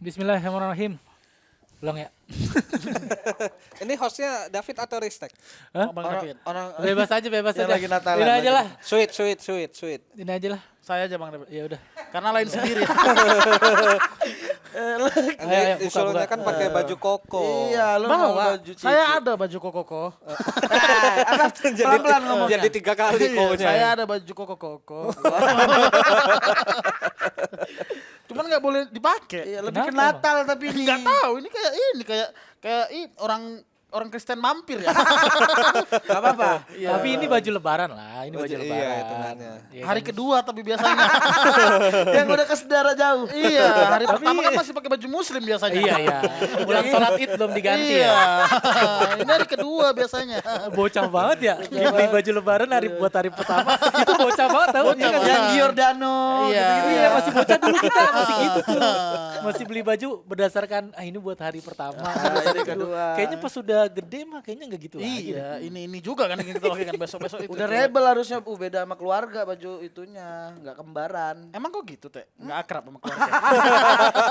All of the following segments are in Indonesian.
Bismillahirrahmanirrahim. Ulang ya. Ini hostnya David atau Ristek? Hah? Bang David. Orang Bebas aja. Yang lagi Natalan Ini aja lagi. lah. Sweet. Ini aja lah. Saya aja Bang David. Ya udah. Karena lain sendiri. Ini Ayo, disuruhnya buka. kan pakai baju koko. Iya, lu mau Bawa. baju cici. Saya ada baju koko-koko. Pelan-pelan ngomongnya. Jadi 3 kali kokonya. Saya ada baju koko-koko. Cuman nggak boleh dipakai. Iya, lebih ke Kenapa, Natal tapi ini. Nggak tahu ini kayak orang Kristen mampir ya. Enggak apa-apa. Tapi ini baju lebaran lah. Ini baju Baju- lebaran. iya, hitungannya. Iya Hari kan? kedua tapi biasanya. Yang udah ke saudara jauh. Iya, hari pertama kan masih pakai baju muslim biasanya. Iya. Pulang sholat id belum diganti Iya. ya. Ini hari kedua biasanya. Bocah banget ya. Beli baju lebaran buat hari pertama. Itu bocah banget tau. Iya kan? Yang Giordano. Iya. gitu-gitu Iya ya. masih bocah dulu kita masih gitu tuh. Masih beli baju berdasarkan ini buat hari pertama. hari kedua. Kayaknya pas sudah gede mah kayaknya nggak gitu lagi. Iya, ini juga kan yang kita pakai kan besok-besok itu. Udah rebel harusnya, beda sama keluarga baju itunya, enggak kembaran. Emang kok gitu, Teh? Enggak akrab sama keluarga.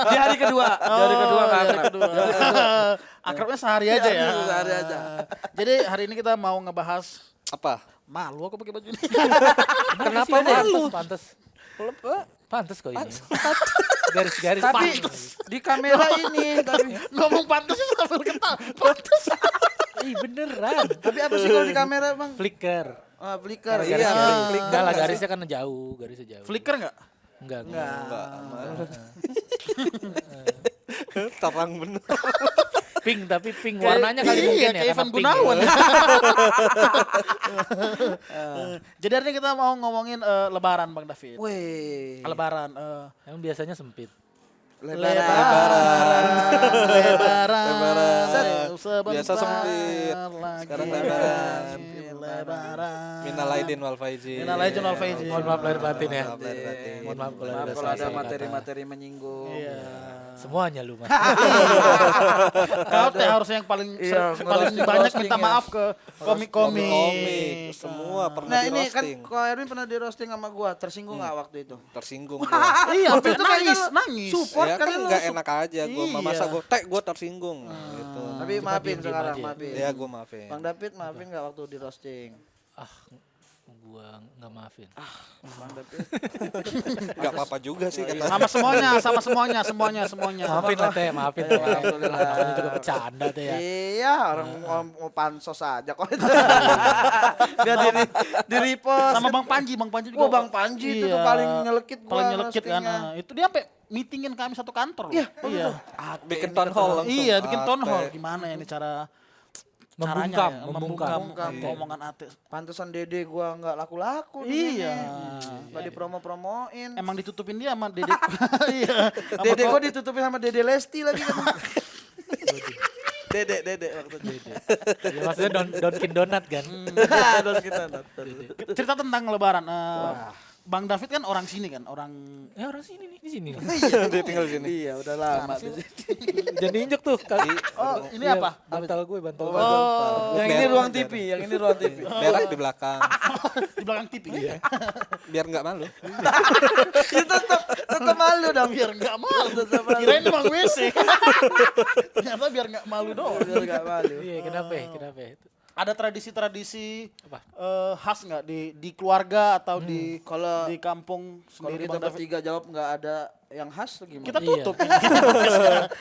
Di hari kedua, Hari enggak kedua. Akrabnya sehari aja ya. Sehari aja. Jadi hari ini kita mau ngebahas Apa? malu aku pakai baju ini. Kenapa malu? Pantes kok ini. Garis-garis. Tapi di kamera ini, tapi Ngomong pantas sih sambil ketawa. Pantas. Ih beneran. tapi apa sih kalau di kamera, Bang? Flicker. Ah, flicker. Garisnya Iya, flicker. Enggak lah garisnya kan jauh. Garisnya jauh. Flicker enggak? Enggak. Terang bener. Pink tapi pink warnanya kali mungkin ya. kayak karena Ivan pink Gunawan. ya. Jadi hari ini kita mau ngomongin lebaran Bang David. Weh. Lebaran. Emang biasanya sempit. Lebaran. Sebentar Biasa sempit. lagi. Sekarang lebaran. Lebaran. Minal aidin wal faizin. Minal aidin wal faizin. Mohon maaf lahir batin ya. Maaf lahir batin. Mohon maaf kalau Maaf ada kalau ada salah kata. materi-materi menyinggung. Iya. Semuanya lu mah. Kau teh harusnya yang paling Iya, paling roasting- banyak roasting minta ya. maaf ke komik-komik. Komik. Semua pernah Nah di ini kan roasting. Ko Erwin pernah di roasting sama gua, tersinggung nggak waktu itu? Tersinggung gua. Iya, sampai Itu nangis, kayaknya nangis. support Ya kan kan nggak enak aja gua. Iya. Masa gua gua tersinggung gitu. Tapi maafin diem-diem sekarang, aja. maafin. Ya gua maafin. Bang David maafin nggak waktu di roasting? Gua nggak maafin. Bang David. Gak apa-apa juga sih kata. Sama semuanya. Maafin lah teh, maafin teh. Alhamdulillah. Namanya juga bercanda teh ya. Iya, orang mau pansos aja kok itu. Biar di repost. Sama Bang Panji juga. Wah, Bang Panji itu tuh Iya. paling nyelekit gua. Paling nyelekit kan. roastingnya. Itu dia sampai meetingin kami satu kantor loh. Iya. Bikin town hall langsung. Iya, bikin town hall. Ate. Gimana ya ini cara Membungkam, caranya ya, membungkam. omongan Ate. Pantesan Dede gua nggak laku-laku. Iya. Nggak dipromo-promoin. Emang ditutupin dia sama Dede. Iya. Sama Dede Ko- gua ditutupin sama Dede Lesti lagi kan. Dede waktu Dede. Ya, maksudnya Donkin Donat kan. Terus kita cerita tentang lebaran. Bang David kan orang sini kan, orang Ya orang sini nih, di sini. nih. Dia tinggal di sini. Iya, udah lama di sini. Jadi injek tuh kali. Oh, ini Iya, apa? Bantal gue, bantal. Yang ini ruang TV, yang ini ruang TV. Berak di belakang. Di belakang TV. Iya. Biar nggak malu. Ya tetap malu dong. Biar enggak malu. Kirain emang WC. Ternyata biar enggak malu doang. Biar nggak malu. Iya, kenapa ya? Kenapa ya? Ada tradisi-tradisi Apa? khas nggak di keluarga atau di Kalau di kampung kalau sendiri kita Bang David? bertiga jawab nggak ada yang khas gimana? Kita Iya. tutup ini.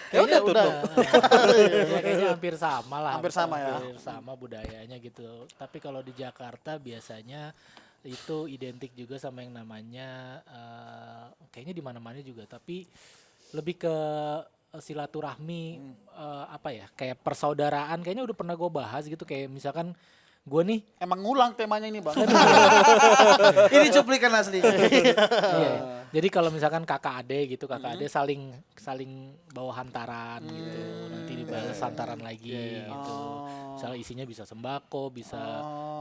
Kayaknya udah. Ya, kayaknya hampir sama lah. Hampir sama ya. Hampir sama budayanya gitu. Tapi kalau di Jakarta biasanya itu identik juga sama yang namanya kayaknya di mana-mana juga. Tapi lebih ke silaturahmi apa ya? Kayak persaudaraan. Kayaknya udah pernah gue bahas gitu. Kayak misalkan gue nih. Emang ngulang temanya ini, Bang. Ini cuplikan asli. Iya. Jadi kalau misalkan kakak ade gitu, kakak ade saling bawa hantaran gitu. Nanti dibalas hantaran lagi gitu. Misalnya isinya bisa sembako, bisa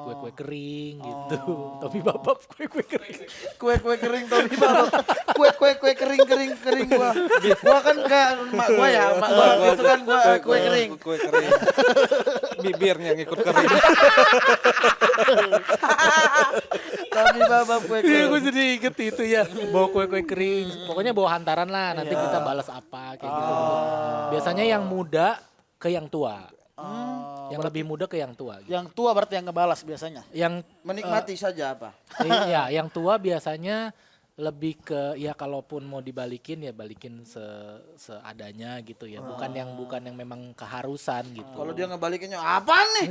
kue-kue kering gitu. Tapi bapak kue-kue kering. Kue-kue kering Tommy baru. Kue kering gua. Gua kan kayak mak gua ya, mak gua itu kan gua kue kering. Kue kering. bibirnya yang ikut kering. Tapi bawa kue Iya, kering. gue jadi inget itu ya. Bawa kue-kue kering. Pokoknya bawa hantaran lah. Nanti kita balas apa kayak gitu. Biasanya yang muda ke yang tua. Yang lebih muda ke yang tua. Gitu. Yang tua berarti yang ngebalas biasanya. Yang Menikmati saja apa? iya, yang tua biasanya lebih ke ya kalaupun mau dibalikin ya balikin seadanya gitu ya. Bukan yang memang keharusan gitu. Kalau dia ngebalikinnya apa nih?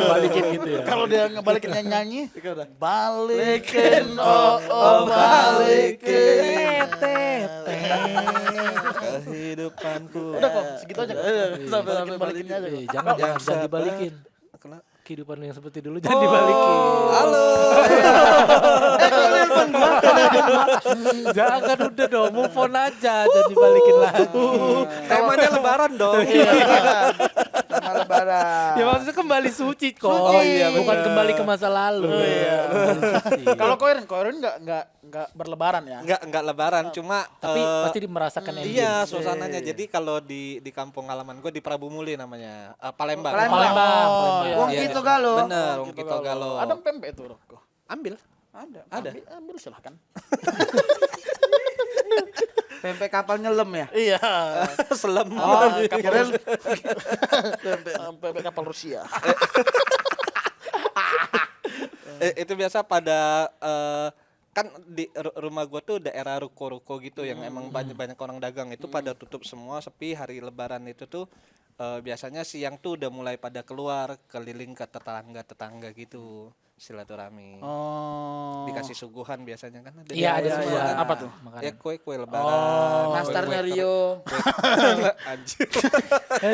Balikin gitu ya. Kalau dia ngebalikin yang nyanyi, Udah. balikin oh balikin. Kehidupanku. Udah kok, segitu aja kok. Sampai Balikin aja kok. Jangan dibalikin. Kehidupan yang seperti dulu jangan dibalikin. Halo. Jangan udah dong, move on aja dan dibalikin lagi. Temanya lebaran dong. Sama lebaran. Ya maksudnya kembali suci kok. Oh iya, bener. Bukan kembali ke masa lalu. Kembali suci. Kalau Koirin nggak berlebaran ya. Enggak lebaran, cuma Tapi eh, pasti merasakan iya suasananya. Jadi kalau di kampung halaman gue di Prabu Muli namanya, Palembang. Palembang. Oh, iya. Wong Iya, Kito Galo. Bener, Wong Kito Galo. Ada pempek itu, Roko. Ambil. Ada. Ambil silahkan. Pempek kapal nyelam ya? Iya. Selem. Kapal pempek kapal Rusia. Itu biasa pada kan di rumah gua tuh daerah ruko-ruko gitu yang emang banyak orang dagang itu pada tutup semua, sepi. Hari lebaran itu tuh biasanya siang tuh udah mulai pada keluar keliling ke tetangga gitu, silaturahmi. Oh. Dikasih suguhan biasanya kan ada. Iya, ada semua. Nah, Apa tuh? Ya kue lebaran. Nastarnya Rio. Anjir.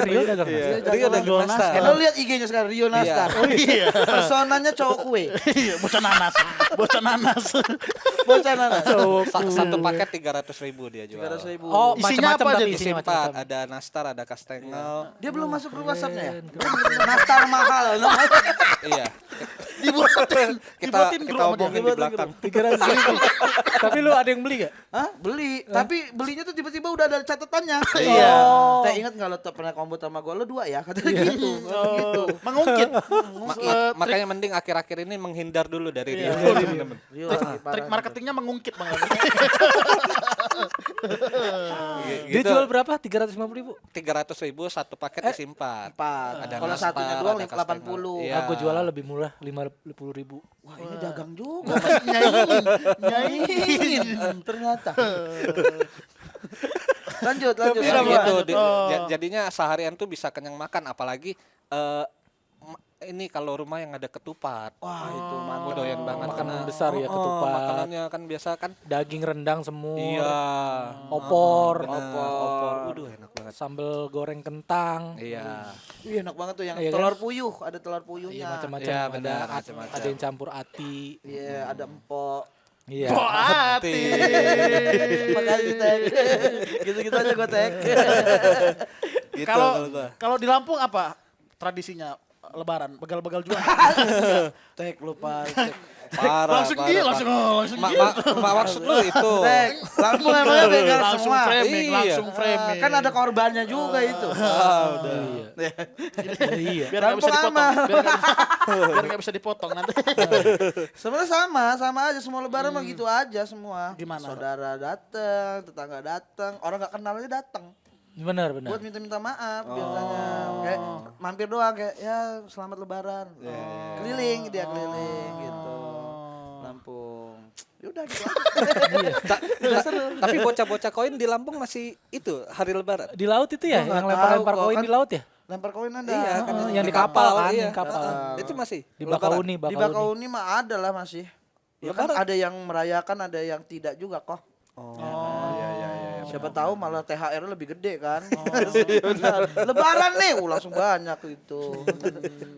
Rio dagang nasi. Rio dagang nastar. Lo lihat IG-nya sekarang Rio Nastar. Oh iya. Personanya cowok kue. Iya, bocah nanas. Bocah nanas. Bocah nana. Satu paket 300.000 dia jual. 300.000. Oh, Isinya macam-macam apa aja tapi tuh? isinya Isi 4, macam-macam. ada nastar, ada kastengel. Dia belum masuk ke WhatsApp-nya ya? Nastar mahal. Iya. Dibuatin Kita grup sama dia. omongin di belakang. 300.000. Tapi lu ada yang beli gak? Hah? Beli. Tapi belinya tuh tiba-tiba udah ada catatannya. Iya. Teh ingat nggak lo pernah kombo sama gue? Lo 2 ya? Katanya gitu. Gitu. Mengungkit. Makanya mending akhir-akhir ini menghindar dulu dari Rio. temen-temen. Rio, Trik marketingnya mengungkit Bang. Dia jual berapa? 350.000. 300.000 satu paket isi 4. 4. Ada Kalau nastar, satunya doang ada kastengel. 80. Iya. Aku jualnya lebih murah, 50.000. Wah ini dagang juga. Nyaingin. Nyaingin. Ternyata. lanjut. Tapi lanjut. gitu, jadinya seharian tuh bisa kenyang makan, apalagi ini kalau rumah yang ada ketupat. Wah itu Gue mantap. doyan banget. Makanan karena- besar ya, ketupat. Makanannya kan biasa kan. Daging rendang semur. Iya. Opor. Opor. Waduh enak banget. Sambal goreng kentang. Iya. Wih enak banget tuh yang Iya kan? telur puyuh. Ada telur Iya puyuhnya. macam-macam. Iya, Ada benar, macam-macam. ada yang campur ati. Iya ada empok. Iya. Hati. Makasih tag. Gitu-gitu aja gue tag. Gitu Kalau gua. kalau di Lampung apa tradisinya Lebaran? Begal-begal juga. Tag lupa. Parah, Langsung parah, gila, parah. langsung Ma- gila. maksud lu itu. Tag. Langsung emangnya begal Langsung semua. framing, Iya. langsung framing. Kan ada korbannya juga itu. Iya. Iya. Biar nggak bisa Lampung dipotong. aman. Biar nggak bisa dipotong nanti. Sebenarnya sama aja semua lebaran mah gitu aja semua. Gimana? Saudara datang, tetangga datang, orang nggak kenal aja datang. Benar. Buat minta maaf biasanya. Kayak mampir doang kayak ya selamat lebaran. Keliling dia keliling gitu. Lampung. Yaudah gitu aja. Tapi bocah-bocah koin di Lampung masih itu hari lebaran. Di laut itu ya, Gua nggak yang lempar-lempar tahu kok, koin kan di laut ya? Lempar koin ada. Iya, kan yang di kapal kan, iya. kapal. Itu masih Di lebaran. Bakauni, Di Bakauni mah ada lah masih. Ya kan Lebaran. ada yang merayakan, ada yang tidak juga kok. Siapa tahu malah THR lebih gede kan. Lebaran nih, langsung banyak itu.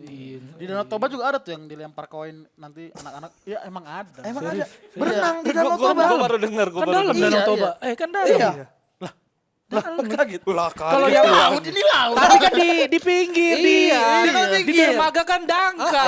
Iya. Di Danau Toba juga ada tuh yang dilempar koin nanti anak-anak. Iya emang ada. Emang ada berenang di Gua Danau Toba. baru dengar, Kan dalam Iya, Danau iya. Toba. Kan dalam. Iya. Kaget. Kalau yang Laut ini laut. tapi kan di pinggir Iya, di dermaga kan dangkal.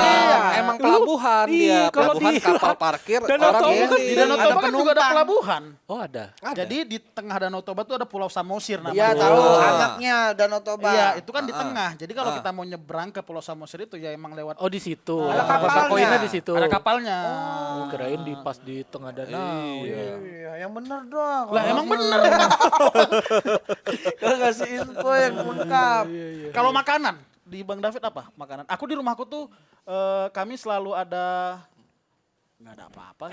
Emang pelabuhan Iya, dia, kalau pelabuhan di kapal parkir. Danau orang Toba ini. kan Di Danau Ada Toba kan juga ada penumpang. pelabuhan. Oh ada. Jadi di tengah Danau Toba tuh ada Pulau Samosir namanya. Iya tahu Oh. anaknya Danau Toba. Iya, itu kan di tengah. Jadi kalau kita mau nyebrang ke Pulau Samosir itu ya emang lewat Oh di situ. Ada Pasar kapalnya. koinnya di situ. ada kapalnya. Oh, kirain di pas di tengah danau. Ya. Iya, yang bener dong. Lah emang bener. Kalau ngasih info yang lengkap. Kalau makanan di Bang David apa makanan? Aku di rumahku tuh kami selalu ada nggak ada apa-apa.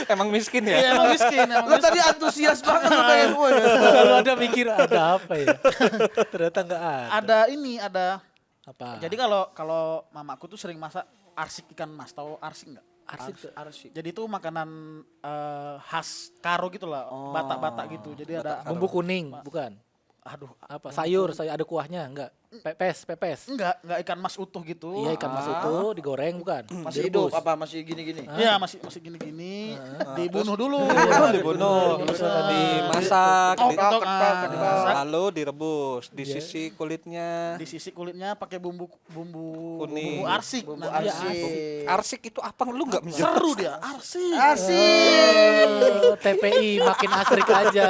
Emang miskin ya? Iya emang miskin. Emang Lo miskin. tadi antusias banget lu pengen gue. Selalu ada mikir ada apa ya? Ternyata nggak ada. Ada ini ada. Apa? Jadi kalau mamaku tuh sering masak arsik ikan mas. Tahu arsik nggak? Arsik. Jadi itu makanan khas Karo gitu lah, Batak-Batak gitu. Jadi ada Bumbu kuning, bukan? aduh Apa? Sayur ada kuahnya enggak? Pepes. enggak ikan mas utuh gitu. Iya ikan mas itu digoreng bukan? Masih hidup apa masih gini-gini? Iya masih gini-gini, dibunuh dulu. Dibunuh, terus dimasak, Ketok, dimasak, lalu direbus, di sisi kulitnya. Di sisi kulitnya pakai bumbu Kuning. arsik. Bumbu namanya. arsik. Arsik itu apa? Lu nggak menjelaskan? Seru dia, arsik. Arsik. TPI makin asrik aja.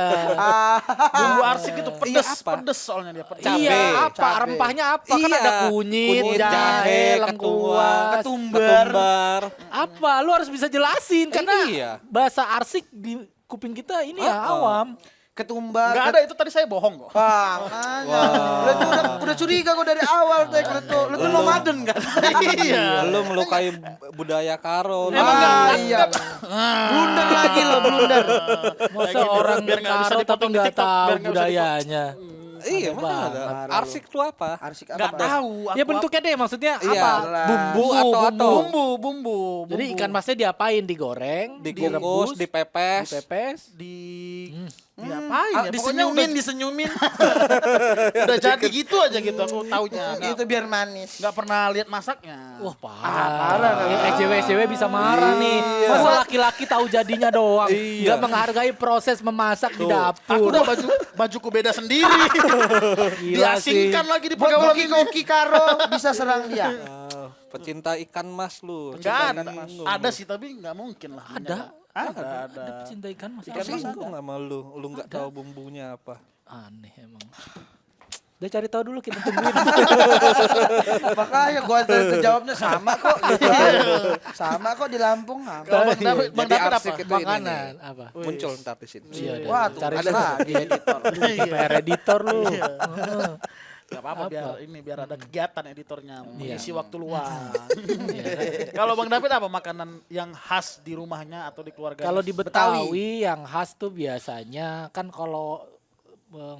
Bumbu arsik itu pedes, Iya, apa? pedes soalnya dia pedes. Cabe. Iya, apa cabe. rempahnya apa? Kan Iya. ada kunyit, jahe, lengkuas, ketumbar. apa? Lu harus bisa jelasin karena Iya. bahasa arsik di kuping kita ini ya awam. Ketumbar. Enggak ada itu tadi saya bohong kok. Makanya. Udah curiga gue dari awal tuh lu tuh nomaden kan? Iya. Lu melukai budaya Karo. lu. Iya. Blunder lagi lo, blunder. Masa Kayak gitu, orang biar nggak bisa Karo tapi dipotong di nggak TikTok, tahu biar nggak bisa budayanya. Iya, Aneh mana ada. banget. Arsik itu apa? Arsik Enggak apa? tahu. Ya bentuknya deh maksudnya Iya. apa? Bumbu atau Bumbu. Jadi ikan masnya diapain? Digoreng, dikukus, dipepes. dipepes. Diapain ya? Pokoknya disenyumin. udah jadi gitu aja gitu aku taunya. Itu biar manis. Enggak pernah lihat masaknya. Wah parah. SJW bisa marah nih. Masa laki-laki tahu jadinya doang, nggak menghargai proses memasak di dapur. Aku udah bajuku beda sendiri. Gila sih. Diasingkan lagi di Buat pergaulan ini. koki-koki Karo bisa serang dia. Pecinta ikan mas lu. Enggak Cinta ada. ikan lu. Ada sih tapi enggak mungkin lah. Ada. Ada. Ada pecinta ikan masih Ikan ada. mas gua nggak mau lu nggak tahu bumbunya apa. Aneh emang. Udah cari tahu dulu kita tungguin. Makanya gua jawabnya sama kok gitu. Sama kok di Lampung. Kalau Bang David Jadi apa? arsik itu Makanan apa? muncul ntar di sini. Iya, Wah, ada. tuh Cari ada lagi editor. PR editor lu. Heeh. Gak apa-apa biar ada kegiatan editornya mengisi waktu luang. Iya. Kalau Bang David apa makanan yang khas di rumahnya atau di keluarga? Kalau di Betawi yang khas tuh biasanya kan kalau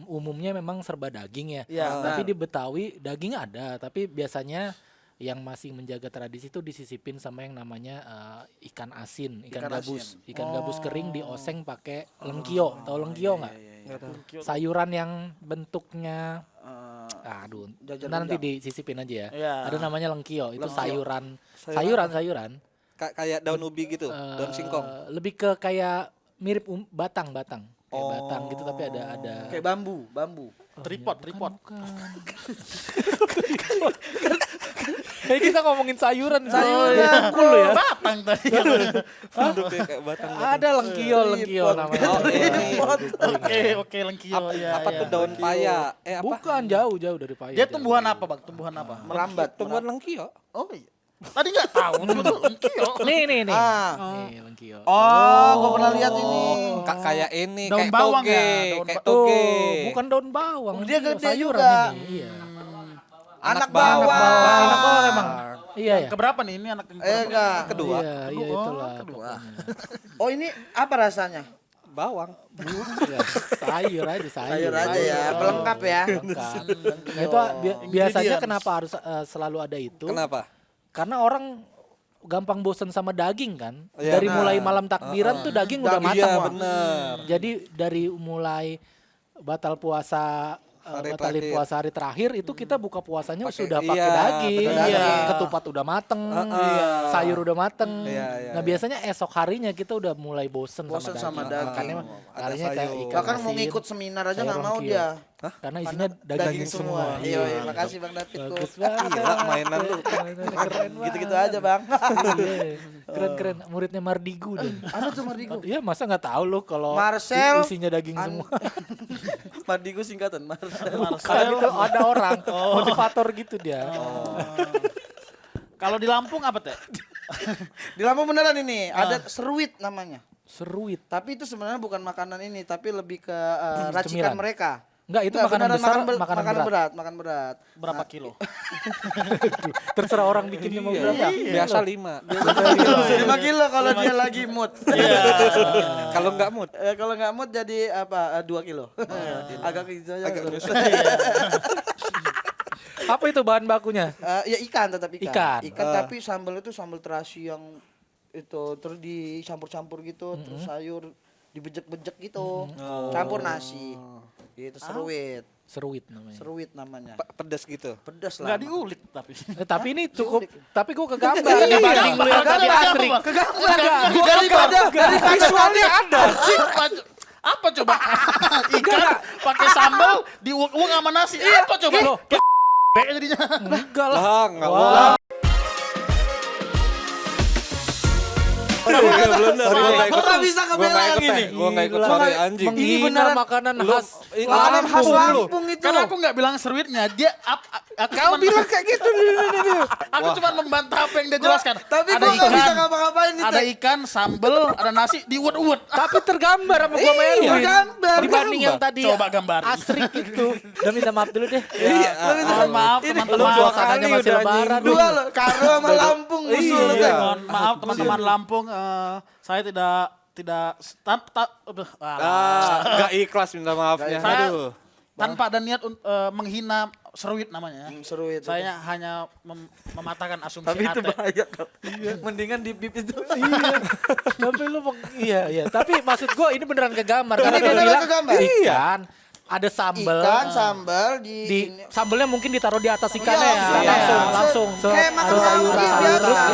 umumnya memang serba daging ya. Iya, Tapi di Betawi daging ada, tapi biasanya yang masih menjaga tradisi itu disisipin sama yang namanya ikan asin, ikan gabus. Ikan gabus kering dioseng pakai lengkio. Tahu lengkio nggak? Sayuran yang bentuknya aduh, nanti disisipin aja ya. Iya. Ada namanya lengkio, itu sayuran. Kayak daun ubi gitu, daun singkong. Lebih ke kayak mirip batang. Kayak batang gitu tapi ada Kayak bambu. Tripod. Kayak kita ngomongin sayuran. Sayuran. Cool ya. Batang tadi. Bentuknya kayak batang. Ada lengkio namanya. Oke, lengkio ya. Apa tuh daun paya? Apa? Bukan jauh dari paya. Dia tumbuhan apa, Bang? Tumbuhan apa? Merambat. Tumbuhan lengkio. Oh iya. Tadi enggak tahu betul lengkio. Nih. Nih lengkio. Oh, gua pernah lihat ini. Kayak ini, Daun kayak bawang toge, ya, daun kayak Tuh, toge. bukan daun bawang. Dia gede sayuran juga. ini. Iya. Anak Anak bawang. bawang emang. Iya ya. Keberapa nih ini anak yang Enggak. Kedua, Iya itulah. kedua. pokoknya. Oh, ini apa rasanya? bawang. Ya, sayur aja. Sayur aja ya, pelengkap ya. Lengkap. Nah, itu biasanya kenapa harus selalu ada itu? Kenapa? Karena orang gampang bosen sama daging kan. Iya, Dari mulai malam takbiran tuh daging udah matang. Iya Wak. bener. Jadi dari mulai batal puasa Hari batalin terakhir. puasa hari terakhir itu kita buka puasanya sudah iya, pakai daging, pakai daging. ketupat udah mateng, sayur udah mateng. Nah biasanya esok harinya kita udah mulai bosen Sama daging. daging. Makanya Ada larinya ke sayur. ikan Bahkan mau asin, ngikut seminar aja sayur nggak mau ongkio. dia. Karena isinya daging semua. Iya, makasih Bang Davidku. Bagus banget. Gila, mainan lu. Mainannya keren Gitu-gitu banget. aja Bang. Iya, keren-keren. Muridnya Mardigu deh. Ada tuh Mardigu. Iya masa nggak tahu lo kalau Marcel isinya daging semua. Mardigu singkatan Marcel. Kan itu ada orang motivator gitu dia. Kalau di Lampung apa teh? Di Lampung beneran ini ada seruit namanya. Seruit. Tapi itu sebenarnya bukan makanan ini, tapi lebih ke racikan Cemilan. mereka. Enggak, itu Nggak, makanan beneran besar, makan makanan berat. makan berat. Berapa kilo? Terserah orang bikinnya mau berapa. Biasa 5. 5 kilo kalau dia lagi mood. Kalau nggak mood. Kalau nggak mood jadi apa? 2 kilo. Agak gitu aja. Apa itu bahan bakunya? Ya ikan tetap ikan. Ikan. Ikan tapi sambal itu sambal terasi yang itu terus dicampur-campur gitu, terus sayur dibejek-bejek gitu. Campur nasi. Gitu seruit. Seruit namanya. Seruit namanya. Pedas gitu. Pedas lah. Enggak diulik tapi. Tapi ini cukup, tapi gue kegambar dibanding lu yang tadi asri. Daripada dari visualnya ada. Apa coba? Ikan pakai sambal diuak-uak sama nasi. Apa coba? Loh, kayak jadinya. Enggak lah. Lah, nggak boleh. Nggak bisa kebelaan ini. Gue nggak ikut Gila. sorry anjing. Menghina beneran- makanan Lu- khas. Makanan khas Lampung lu. Lampung itu. Karena aku nggak bilang seruitnya, dia Kau bilang kayak gitu. aku cuma membantah apa yang dia jelaskan. Tapi Ada gua nggak bisa ikan, ngapa-ngapain nih. ada ikan, sambel, ada nasi, diuet-uet. Tapi tergambar sama gua Merwin. tergambar. Dibanding yang tadi Coba gambarin. asrik itu. Udah minta maaf dulu deh. Iya. Mohon maaf Lu teman-teman. dua Suasananya kali masih udah lebaran. anjing. Dua loh, Karo sama Lampung musuh lu Iya. tuh. Mohon maaf teman-teman Lampung, saya tidak Nggak ikhlas minta maafnya. Saya- Aduh. tanpa ada niat menghina seruit namanya. Seruit. Saya hanya mematahkan asumsi Tapi itu ate. bahaya kok. Mendingan di bip itu. Tapi lu iya. Tapi maksud gua ini beneran kegambar karena Ini dia beneran bilang kegambar. ikan, ada sambel. Ikan sambal Di sambelnya mungkin ditaruh di atas ikannya Iya, ya. iya. Langsung. Kayak makan sayur biasa.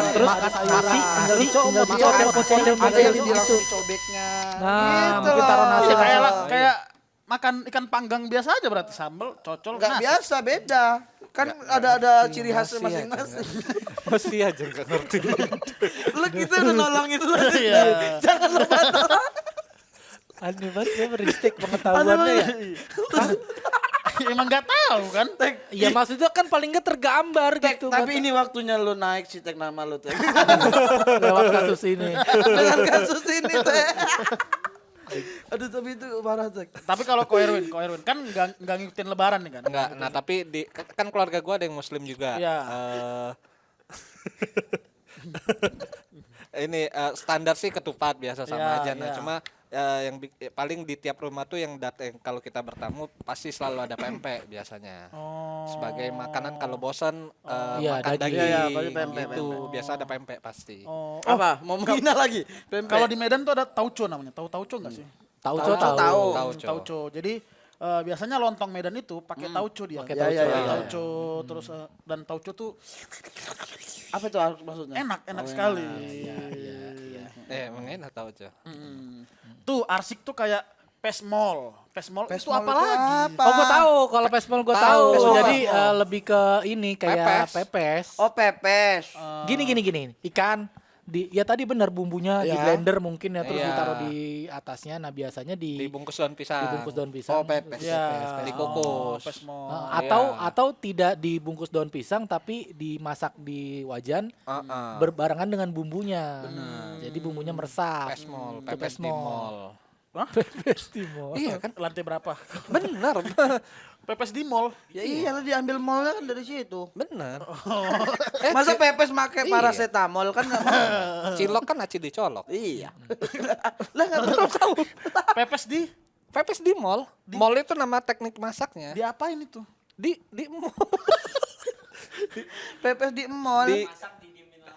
Terus makan nasi, tinggal dicocol-cocol Ada yang di langsung dicobeknya. Nah, Gitu mungkin taruh loh. nasi Ya, kayak langsung. kayak makan ikan panggang biasa aja berarti sambal, cocol, Enggak nasi. biasa, beda. Kan ada ciri khas Nasi masing-masing. Masih aja nggak ngerti. Lu kita udah nolongin lu. Iya. Jangan lu batal. Aneh banget ya beristik pengetahuannya ya. Emang nggak tahu kan? Ya maksudnya kan paling nggak tergambar gitu. Tapi ini waktunya lu naik si Tek nama lu Tek. lewat kasus ini. Dengan kasus ini Tek. Aduh tapi itu parah Tek. Tapi kalau Ko Erwin kan nggak ngikutin Lebaran nih kan? Enggak. Nah, tapi kan keluarga gua ada yang muslim juga. Iya. Ini standar sih ketupat biasa sama Iya, aja. Nah, iya. cuma yang paling di tiap rumah tuh yang datang kalau kita bertamu pasti selalu ada pempek biasanya. Sebagai makanan kalau bosan Iya, makan daging. daging. Iya, pasti pempek, Gitu. Biasa ada pempek pasti. Oh, Apa? Mau menghina lagi? kalau di Medan tuh ada tauco namanya. Tahu tauco nggak sih? Tauco Tahu. tahu. Tauco. Tauco. Jadi biasanya lontong Medan itu pakai tauco dia. Pakai Ya, tauco. ya, ya. Tauco terus dan tauco tuh Apa itu maksudnya? enak sekali. Emang enak tauco. Tuh arsik tuh kayak pesmol. Pesmol itu Pesmol apa itu lagi? apa? Oh gue tahu kalau pesmol gue Tahu. tahu. Pesmol. Jadi lebih ke ini kayak pepes. Oh pepes. Gini. Ikan ya tadi benar bumbunya di Ya. blender mungkin ya terus Iya. ditaruh di atasnya. Nah biasanya Dibungkus daun pisang. dibungkus daun pisang. Oh, pepes. Ya, Dikukus. pesmol. Atau tidak dibungkus daun pisang tapi dimasak di wajan berbarengan dengan bumbunya. Jadi bumbunya meresap. Pesmol, Itu pepes di mall. Pepes di mall. Iya kan? Lantai berapa? Benar. Pepes di mall. Ya iyalah diambil mallnya kan dari situ. Benar. Masa pepes make paracetamol kan nggak mau. Cilok kan aci dicolok. Iya. Lah nggak tahu. Pepes di Pepes di mall. Mall itu nama teknik masaknya. diapain itu? Di mall. Pepes di mall.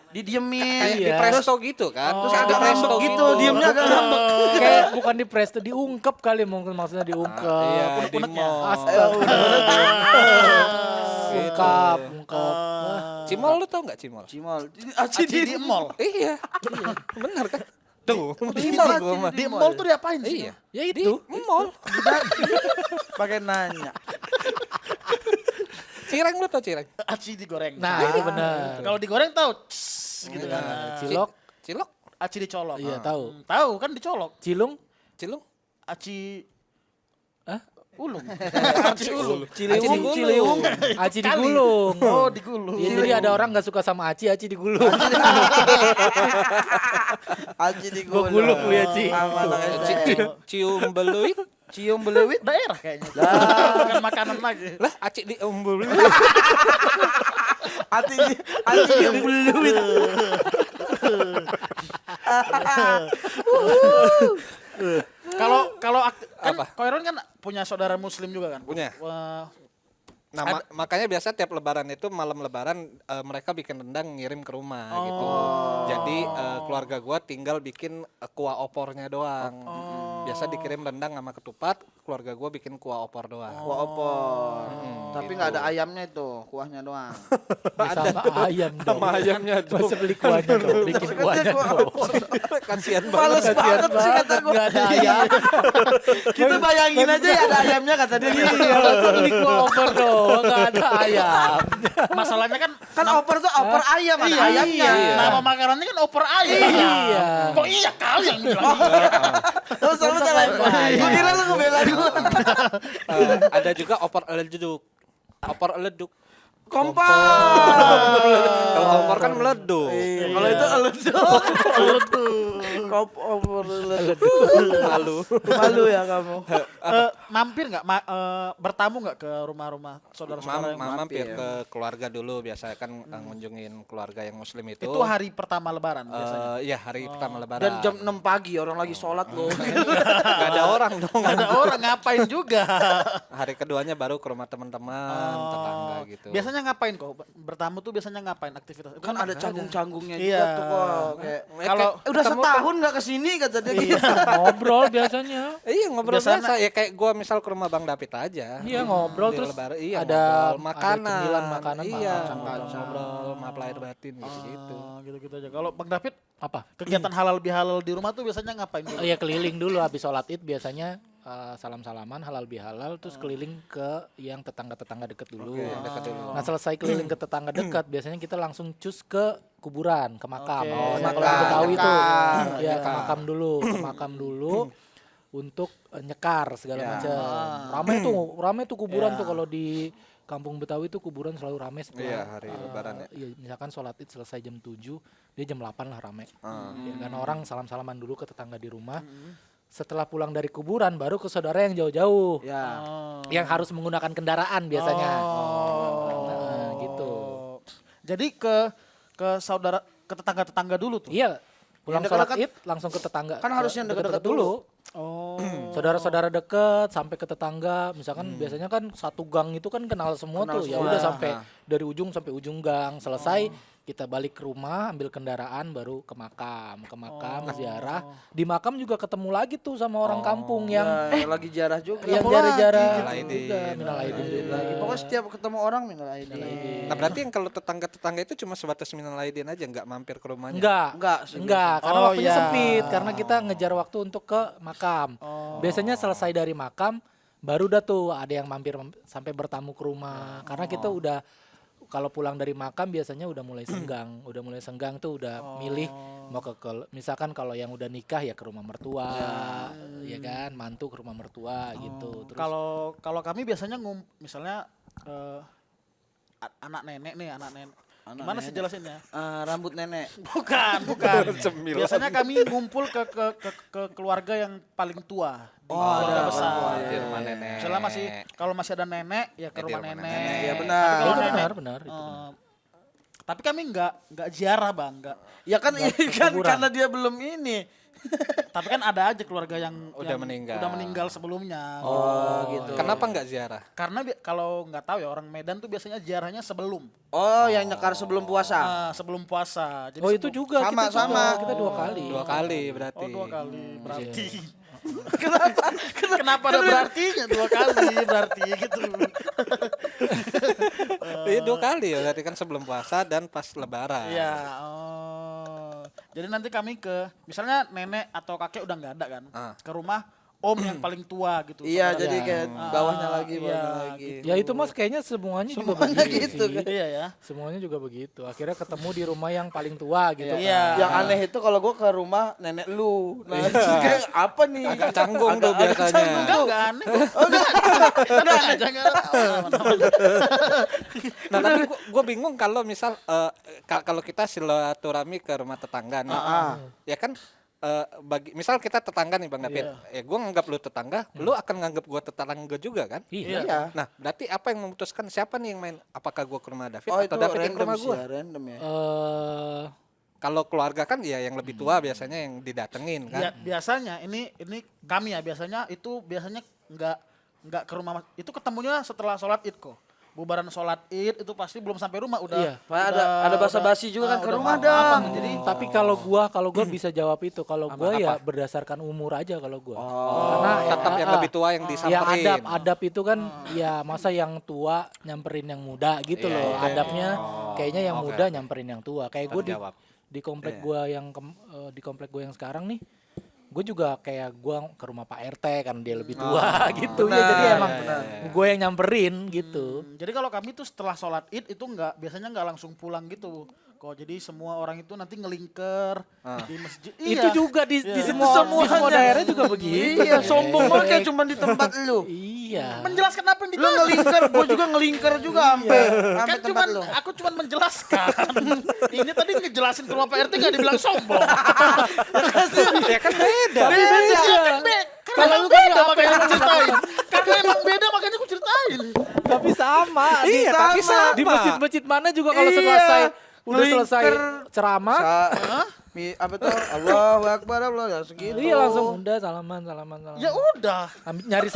Di didiemin. Kayak di Iya. presto gitu kan. Terus Kayak di agak presto ngambek gitu, diemnya agak ngambek. Kayak bukan di presto, diungkep kali mungkin maksudnya diungkep. Iya, di Unek-uneknya. mall. Astaga. Gitu. Ungkap, ungkap. Wah, Cimol lu tau nggak cimol? Cimol. Aci di mall. Iya. Benar kan? Tuh, Di benar mall, gua mah. Di mall tuh diapain sih? Iya. ya itu. Mall. Pakai nanya. Cireng lu tau cireng? Aci digoreng. Nah, itu benar. Kalau digoreng tahu gitu kan. Nah, cilok, Cilok? Aci dicolok. iya tahu. Tahu kan dicolok. Cilung, Cilung? Aci Hah? ulung. Aci ulu. Ciliwung. aci digulung. Oh, digulung. Ya, jadi ada orang nggak suka sama aci digulung. Aji di Gua gulung lu ya, Ci. Anak Cium beluit? Cium belewit. Daerah kayaknya. Bukan makanan lagi. Lah, aci di beluit. Aji yang belewit. Kalau kan Apa? Koiron kan punya saudara muslim juga kan? Punya. Wah, Nah, makanya biasa tiap lebaran itu malam lebaran mereka bikin rendang ngirim ke rumah gitu. Jadi keluarga gua tinggal bikin kuah opornya doang. Biasa dikirim rendang sama ketupat, keluarga gua bikin kuah opor doang. Kuah opor. Tapi nggak ada ayamnya itu, kuahnya doang. Sama ayam dong. Sama ayamnya tuh. Masa beli kuahnya dong, bikin kuahnya dong. Kasihan Males banget. Kasihan banget sih kata gua. nggak ada ayam. Kita bayangin aja ya ada ayamnya kata dia. Iya, masa beli kuah opor dong, nggak ada ayam. masalahnya kan Kan opor tuh opor ayam, ada iya, ayamnya. nama makanannya kan opor ayam. Iya. Kok iya kali yang bilang Terus selalu salahin gua. Gua kira lu ngebela gua. Ada juga opor eleduk. Opor eleduk. Kompak. Kalau opor kan meleduk. Kalau itu eleduk. Opor eleduk. Malu. Malu ya kamu. mampir nggak bertamu nggak ke rumah-rumah saudara-saudara yang Mampir ke keluarga dulu biasa kan ngunjungin keluarga yang muslim itu. itu hari pertama lebaran biasanya. Iya, hari pertama lebaran. Dan jam 6 pagi orang lagi sholat loh. Gak ada orang dong. Ada orang ngapain juga. Hari keduanya baru ke rumah teman-teman, tetangga gitu. Biasanya ngapain kok? Bertamu tuh biasanya ngapain aktivitas? Kan ada canggung-canggungnya juga Iya. tuh kok. Kayak, Kalau udah setahun nggak kesini kata dia gitu. Ngobrol biasanya. Iya, ngobrol Biasanya- biasa ya kayak gua misal ke rumah Bang David aja. Iya, ngobrol Di terus lebaran, iya, ada ngobrol, makanan, cemilan makanan, iya, macam-macam. ngobrol, maaf lahir batin gitu. gitu-gitu aja. Kalau Bang David Apa? kegiatan halal bihalal di rumah tuh biasanya ngapain dulu? Iya, keliling dulu habis sholat id biasanya salam-salaman halal bihalal terus keliling ke yang tetangga-tetangga deket dulu. Yang dekat dulu. Nah, selesai keliling ke tetangga dekat biasanya kita langsung cus ke kuburan, ke makam. Oke. Biasanya kalau Makam. di Betawi itu Nyekar. ya ke makam dulu untuk nyekar segala Ya. macam. Rame tuh kuburan tuh kalau di Kampung Betawi tuh kuburan selalu rame setelah Iya, hari lebaran ya. iya, misalkan sholat id selesai jam 7, dia jam 8 lah rame. Ya, karena orang salam-salaman dulu ke tetangga di rumah. Setelah pulang dari kuburan baru ke saudara yang jauh-jauh. Ya. Yang harus menggunakan kendaraan biasanya. Oh. Nah, gitu. Jadi ke saudara ke tetangga-tetangga dulu tuh. Iya, pulang Yang sholat dekat-dekat- id langsung ke tetangga. Kan harus yang dekat-dekat dulu. Oh. Saudara-saudara deket sampai ke tetangga, misalkan biasanya kan satu gang itu kan kenal semua Kenal tuh. Ya semua. udah sampai dari ujung sampai ujung gang. Selesai kita balik ke rumah, ambil kendaraan baru ke makam, ziarah. Di makam juga ketemu lagi tuh sama orang kampung yang Ya, lagi jarah juga. yang Apa jarah-jarah lagi? Minal aidin. juga, minal aidin juga. Lagi. Pokoknya setiap ketemu orang minal aidin. Nah, berarti yang kalau tetangga-tetangga itu cuma sebatas minal aidin aja, nggak mampir ke rumahnya? Enggak sih, karena Oh, waktunya iya. sempit, karena kita ngejar waktu untuk ke makam. Biasanya selesai dari makam, baru dah tuh ada yang mampir sampai bertamu ke rumah. Karena kita udah kalau pulang dari makam biasanya udah mulai senggang tuh udah milih mau misalkan kalau yang udah nikah ya ke rumah mertua, ya kan, mantu ke rumah mertua gitu. Terus Kalau kami biasanya misalnya anak nenek. Gimana sih jelasinnya? Rambut nenek. Bukan. Cemilan. Biasanya kami ngumpul ke keluarga yang paling tua. Di keluarga ada besar. keluarga, Di rumah nenek. Misalnya kalau masih ada nenek ya ke Ya, di rumah rumah nenek. nenek. Iya, benar. Tapi kalau itu nenek, benar itu. tapi kami nggak ziarah Bang, nggak. Ya kan ini kan kuburan. karena dia belum ini. Tapi kan ada aja keluarga yang Udah yang meninggal. udah meninggal sebelumnya. Oh gitu. Kenapa nggak ziarah? Karena kalau nggak tahu ya orang Medan tuh biasanya ziarahnya sebelum Oh, yang nyekar sebelum puasa. sebelum puasa. Jadi Oh itu sebelum- juga Sama, kita juga. sama. Kita 2 kali. 2 kali berarti. Oh 2 kali berarti. Kenapa? Kenapa ada berartinya 2 kali berarti gitu. Iya 2 kali ya, berarti kan sebelum puasa dan pas lebaran. Iya. Oh. Jadi nanti kami misalnya nenek atau kakek udah nggak ada kan, ke rumah om yang paling tua gitu. Iya, saudara. jadi kayak bawahnya lagi, iya, bawahnya lagi. Ya itu mas kayaknya semuanya juga Semuanya begitu gitu sih. kan. Iya ya. Semuanya juga begitu. Akhirnya ketemu di rumah yang paling tua gitu. Iya. kan. Yang aneh itu kalau gue ke rumah nenek lu. Nah, itu kayak apa nih? Agak canggung tuh Agak biasanya. canggung tuh. Enggak aneh. Oh, enggak. Enggak aja enggak. Nah tapi gue bingung kalau misal kalau kita silaturahmi ke rumah tetangga nih, ya kan misal kita tetangga nih Bang David, ya gue nganggap lu tetangga, lu akan nganggap gue tetangga juga kan? Iya. Iya. Nah berarti apa yang memutuskan siapa nih yang main? Apakah gue ke rumah David Oh, atau itu David yang ke random rumah sih gue? ya, random ya. Kalau keluarga kan ya yang lebih tua biasanya yang didatengin Ya, kan? biasanya ini kami ya biasanya enggak ke rumah itu ketemunya setelah sholat Id kok. Bubaran sholat Id itu pasti belum sampai rumah udah. Iya. Pak, ada basa-basi juga kan, ke udah rumah maaf-maafan. dong. Jadi Tapi kalau gua bisa jawab itu. Kalau gua ya berdasarkan umur aja kalau gua. Karena Tetap yang lebih tua yang ya disamperin. adab itu kan ya masa yang tua nyamperin yang muda gitu Iya, loh. iya. Adabnya kayaknya yang Oke, muda oke. nyamperin yang tua. Kayak gua Terjawab. di komplek gua di komplek gua yang sekarang nih. Gue juga kayak gua ke rumah Pak RT kan dia lebih tua gitu ya. Jadi emang gue yang nyamperin gitu. jadi kalau kami tuh setelah sholat Id itu biasanya nggak langsung pulang gitu. Kok jadi semua orang itu nanti ngelingker di masjid. Itu juga di semua Semuanya. daerah juga begitu. Iya, sombong banget kayak cuma di tempat lu. Iya. Menjelaskan apa yang Lu ditanya. ngelingker, gue juga ngelingker juga sampai Kan tempat lu. aku cuman menjelaskan. Ini tadi ngejelasin ke rumah Pak RT nggak dibilang sombong. Ya kan beda. Beda. Karena emang beda makanya aku ceritain. Karena emang beda makanya aku ceritain. Tapi sama. Iya, tapi sama. Di masjid-masjid mana juga kalau Iya. udah selesai Ngelingker. ceramah, Apa tuh? Allahu Akbar, Allah ya segitu. iya langsung udah salaman. Ya udah. Nyari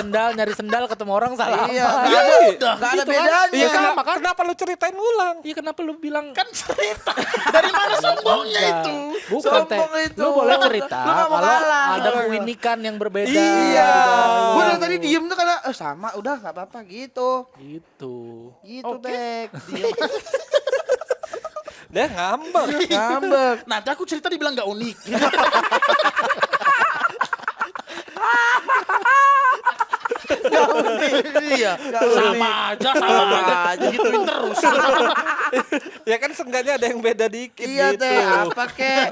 sendal ketemu orang salaman. Iya, Ya nggak ada, udah. nggak ada Gitu kan. bedanya. Iya kenapa lu ceritain ulang? Iya kenapa lu bilang Kan cerita. Dari mana sombongnya enggak? itu? Bukan teh. Sombong itu. Lu boleh cerita Lu nggak mau kalau kalah. ada keunikan yang berbeda. Iya. Gue dari tadi diem tuh karena sama, udah nggak apa-apa gitu. Gitu. Gitu, Oke. Bek. Dia ngambek. Ngambek. Nanti aku cerita dibilang nggak unik. Iya. Sama aja. Gituin terus. Ya kan seenggaknya ada yang beda dikit Iya, gitu. Teh. Apa kek?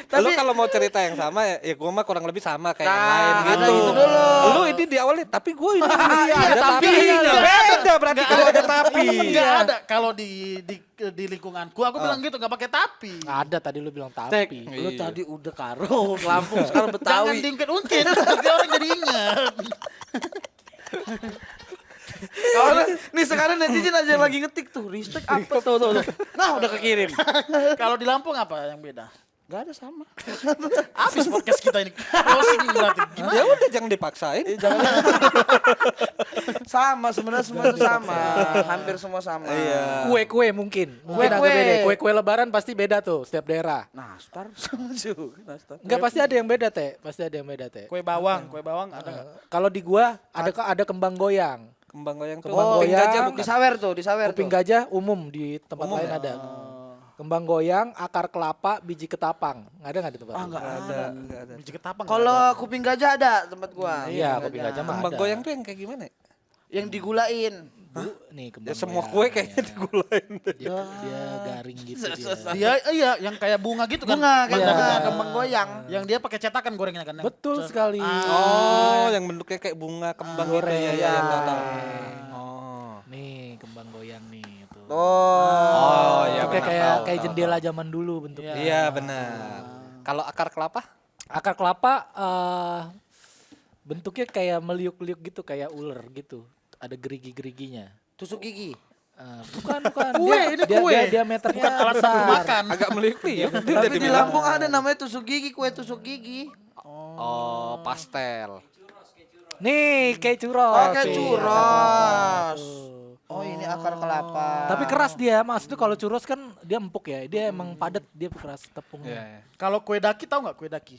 Lu kalau mau cerita yang sama ya gua mah kurang lebih sama kayak yang Nah, lain ada gitu. gitu dulu. Lu ini di awalnya tapi gua ini Iya, ada tapi. tapinya. Beda berarti kalau ada tapi. Enggak ada. Kalau di lingkunganku aku bilang gitu nggak pakai tapi. Ada tadi lu bilang Tek, tapi. lu tadi udah Karo, Lampung, sekarang Jangan Betawi. diungkit-ungkit. Nanti orang jadi ingat. Nih sekarang netizen aja yang lagi ngetik tuh, Ristek apa tuh. Nah, udah kekirim. Kalau di Lampung apa yang beda? Gak ada sama. Habis podcast kita ini. Closing berarti. Gimana? Ya udah jangan dipaksain. Sama, sebenarnya semua itu sama. Hampir semua sama. Iya. Kue-kue mungkin agak Kue-kue. beda. Kue-kue lebaran pasti beda tuh setiap daerah. Nastar sama juga. Nastar. Enggak pasti ada yang beda, Teh. Pasti ada yang beda, Teh. Kue bawang ada nggak? Kalau di gua ada kembang goyang. Kembang goyang tuh. Kembang kuping goyang. gajah Di bukan? sawer tuh, di sawer Kuping tuh. gajah umum di tempat lain ada. Kembang goyang, akar kelapa, biji ketapang. Ada nggak di tempat? lu? Enggak Ada, enggak ada. Biji ketapang. Kalau kuping gajah ada tempat gua. Iya, kuping gajah mah Kembang ada. goyang tuh yang kayak gimana? Yang digulain. Nih kembang Ya semua goyang. kue kayaknya digulain. Dia garing gitu dia. Dia iya yang kayak bunga gitu kan. Bunga kan Iya. bunga kembang goyang. Yang dia pakai cetakan gorengnya kan. yang Betul cet- sekali. Oh, yang bentuknya kayak bunga kembang gitu ya. Goreng. Ya, tahu, tahu. Oh. Nih kembang goyang nih tuh. Oh, Itu iya kayak benar, kayak tahu, kayak tahu, jendela zaman dulu bentuknya. Iya benar. Kalau akar kelapa? Akar kelapa bentuknya kayak meliuk-liuk gitu, kayak ular gitu. Ada gerigi-geriginya. Tusuk gigi. Bukan. Kue, ini kue. Dia diameternya Bukan alat besar. sambil makan. Agak melipir ya. Dia udah Tapi di dibilang. Lampung ada namanya tusuk gigi, kue tusuk gigi. Oh, pastel. Nih, kayak churros. Oh, kayak Nih, churros. tuh. Oh, ini akar kelapa. Tapi keras dia, maksudnya kalau churros kan dia empuk ya. Dia emang padat, dia keras tepungnya. Iya. Kalau kue daki tahu nggak kue daki?